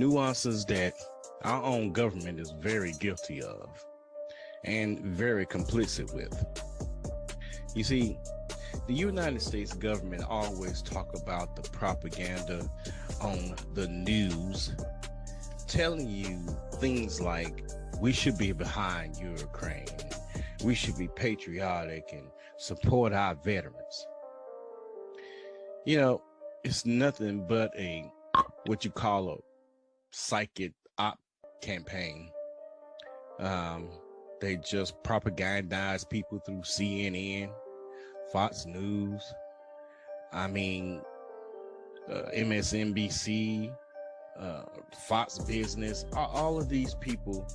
nuances that our own government is very guilty of and very complicit with. You see, the United States government always talk about the propaganda on the news, telling you things like we should be behind Ukraine, we should be patriotic and support our veterans. You know, it's nothing but what you call a psychic op campaign. They just propagandize people through CNN, Fox News, MSNBC, Fox Business. All of these people,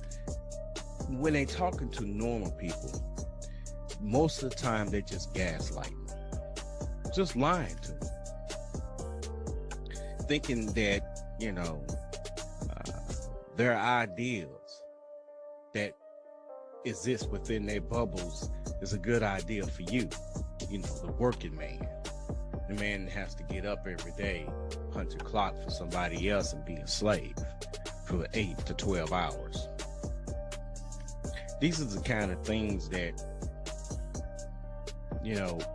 when they talking to normal people, most of the time they're just gaslighting, just lying to them, thinking that, their ideals that exist within their bubbles is a good idea for you. The working man, the man that has to get up every day, punch a clock for somebody else and be a slave for 8 to 12 hours. These are the kind of things that,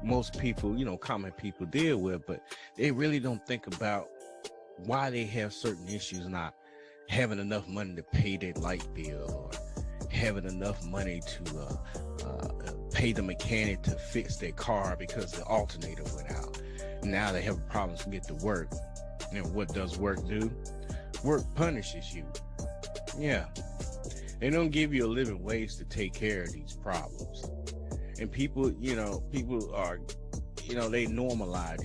most people, common people deal with, but they really don't think about why they have certain issues, not having enough money to pay their light bill, or having enough money to pay the mechanic to fix their car because the alternator went out. Now they have problems to get to work. And what does work do? Work punishes you. Yeah. They don't give you a living wage to take care of these problems. And people are, they normalize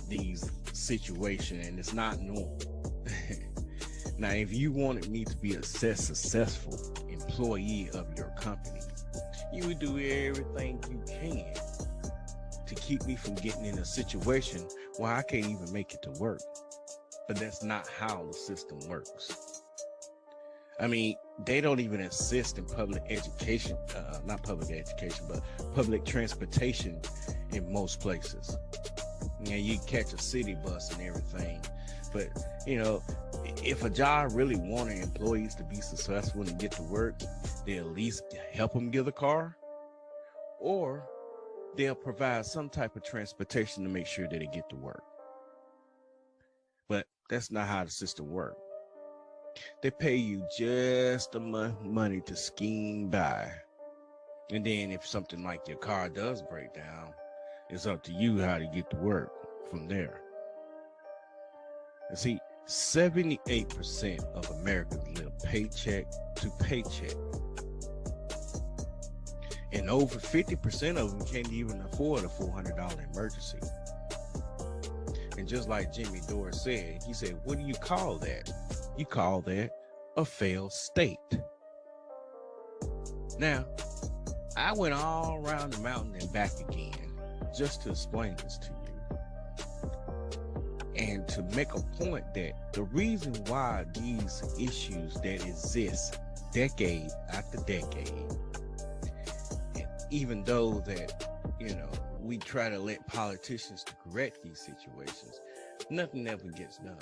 these situations, and it's not normal. Now, if you wanted me to be a successful employee of your company, you would do everything you can to keep me from getting in a situation where I can't even make it to work. But that's not how the system works. They don't even insist in public education, not public education, but public transportation in most places. You catch a city bus and everything. But, if a job really wanted employees to be successful and get to work, they at least help them get a car, or they'll provide some type of transportation to make sure that they get to work. But that's not how the system works. They pay you just enough money to scheme by. And then if something like your car does break down, it's up to you how to get to work from there. And see, 78% of Americans live paycheck to paycheck. And over 50% of them can't even afford a $400 emergency. And just like Jimmy Dore said, he said, what do you call that? You call that a failed state. Now, I went all around the mountain and back again just to explain this to you. And to make a point that the reason why these issues that exist decade after decade, and even though that, we try to let politicians to correct these situations, nothing ever gets done.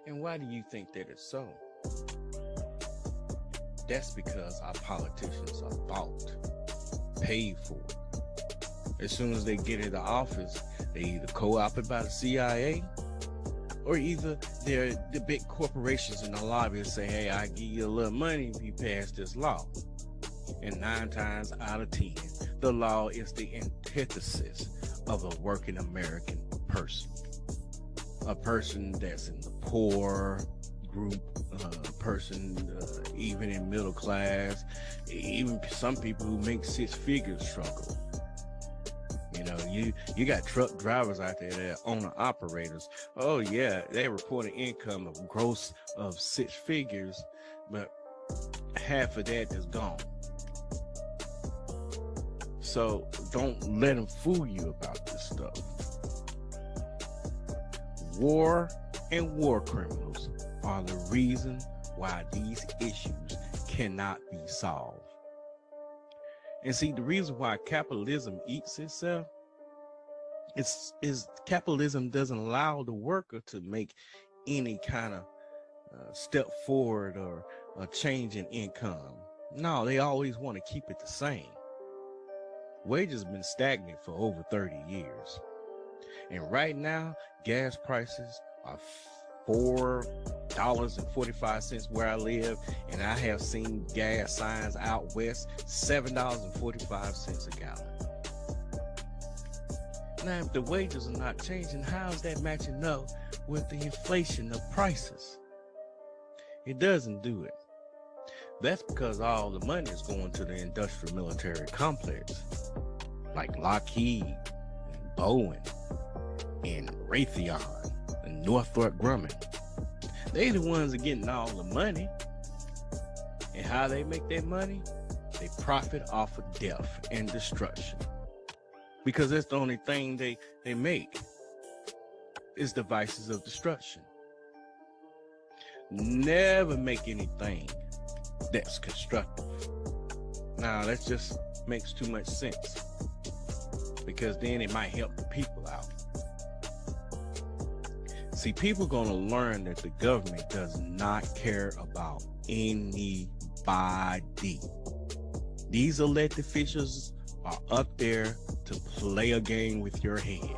And why do you think that is so? That's because our politicians are bought, paid for. As soon as they get into office, they either co-opted by the CIA, or either they're the big corporations in the lobby and say, hey, I give you a little money if you pass this law. And 9 times out of 10, the law is the antithesis of a working American person. A person that's in the poor group, person, even in middle class, even some people who make 6 figures struggle. You got truck drivers out there that are owner operators. Oh yeah, they report an income of gross of 6 figures, but half of that is gone. So don't let them fool you about this stuff. War and war criminals are the reason why these issues cannot be solved. And see, the reason why capitalism eats itself is capitalism doesn't allow the worker to make any kind of step forward or a change in income. No, they always want to keep it the same. Wages have been stagnant for over 30 years. And right now, gas prices are $4.45 where I live, and I have seen gas signs out west $7.45 a gallon. Now, if the wages are not changing, how is that matching up with the inflation of prices? It doesn't do it. That's because all the money is going to the industrial military complex, like Lockheed, and Boeing, and Raytheon, and Northrop Grumman. They the ones that are getting all the money. And how they make their money? They profit off of death and destruction. Because that's the only thing they make is devices of destruction. Never make anything that's constructive. Now, that just makes too much sense, because then it might help the people out. See, people going to learn that the government does not care about anybody. These elected officials are up there to play a game with your head.